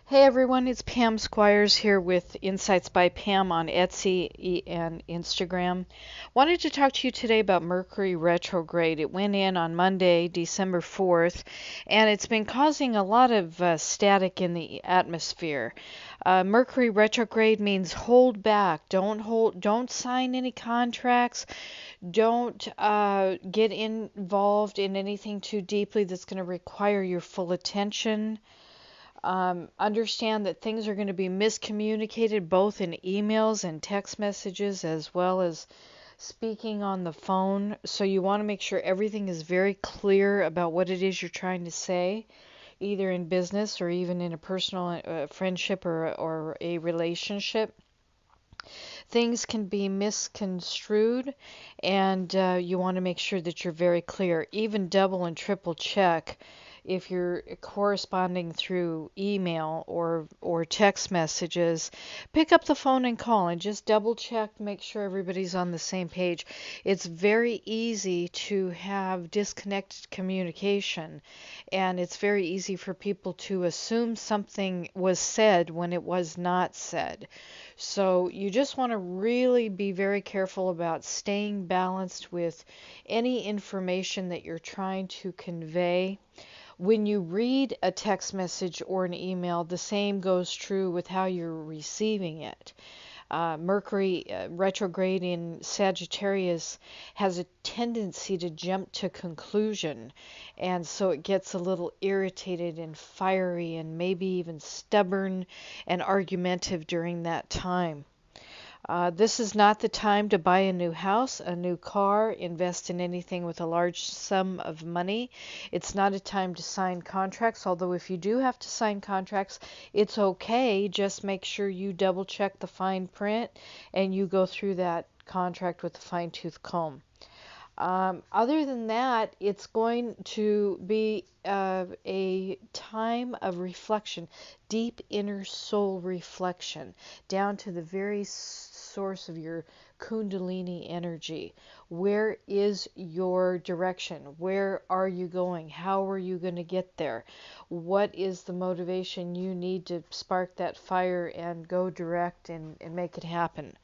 Hey everyone, it's Pam Squires here with Insights by Pam on Etsy and Instagram. Wanted to talk to you today about Mercury retrograde. It went in on Monday, December 4th, and it's been causing a lot of static in the atmosphere. Mercury retrograde means hold back. Don't sign any contracts. Don't get involved in anything too deeply that's going to require your full attention. Understand that things are going to be miscommunicated both in emails and text messages as well as speaking on the phone. So you want to make sure everything is very clear about what it is you're trying to say, either in business or even in a personal friendship or a relationship. Things can be misconstrued, and you want to make sure that you're very clear. Even double and triple check if you're corresponding through email or text messages. Pick up the phone and call and just double check, make sure everybody's on the same page. It's very easy to have disconnected communication, and it's very easy for people to assume something was said when it was not said. So you just want to really be very careful about staying balanced with any information that you're trying to convey. When you read a text message or an email, the same goes true with how you're receiving it. Mercury retrograde in Sagittarius has a tendency to jump to conclusion, and so it gets a little irritated and fiery and maybe even stubborn and argumentative during that time. This is not the time to buy a new house, a new car, invest in anything with a large sum of money. It's not a time to sign contracts, although if you do have to sign contracts, it's okay. Just make sure you double check the fine print and you go through that contract with a fine-tooth comb. Other than that, it's going to be a time of reflection, deep inner soul reflection, down to the very source of your Kundalini energy. Where is your direction? Where are you going? How are you going to get there? What is the motivation you need to spark that fire and go direct and make it happen?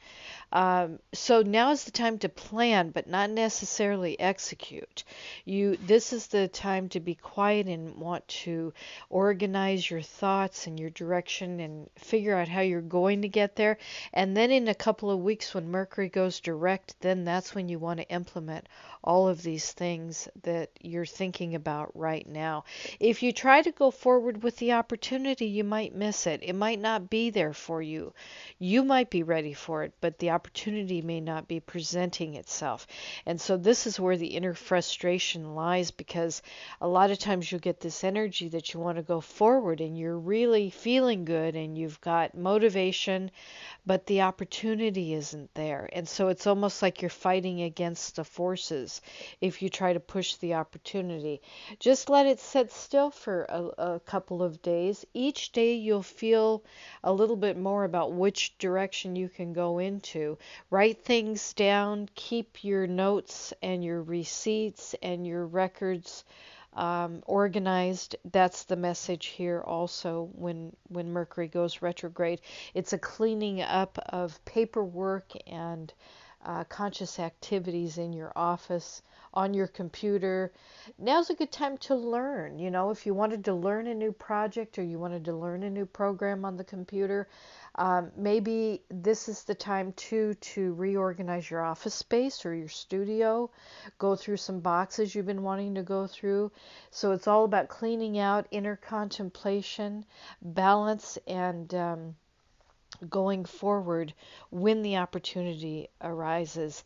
So now is the time to plan, but not necessarily execute. This is the time to be quiet and want to organize your thoughts and your direction and figure out how you're going to get there. And then in a couple of weeks when Mercury goes direct, then that's when you want to implement all of these things that you're thinking about right now. If you try to go forward with the opportunity, you might miss it. It might not be there for you. You might be ready for it, but the opportunity may not be presenting itself. And so this is where the inner frustration lies, because a lot of times you'll get this energy that you want to go forward and you're really feeling good and you've got motivation, but the opportunity isn't there. And so it's almost like you're fighting against the forces if you try to push the opportunity. Just let it sit still for a couple of days. Each day you'll feel a little bit more about which direction you can go into. Write things down, keep your notes and your receipts and your records organized. That's the message here also when Mercury goes retrograde. It's a cleaning up of paperwork and conscious activities in your office, on your computer. Now's a good time to learn. If you wanted to learn a new project or you wanted to learn a new program on the computer, maybe this is the time to reorganize your office space or your studio, go through some boxes you've been wanting to go through. So it's all about cleaning out, inner contemplation, balance, and going forward when the opportunity arises.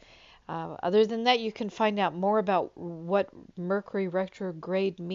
Other than that, you can find out more about what Mercury retrograde means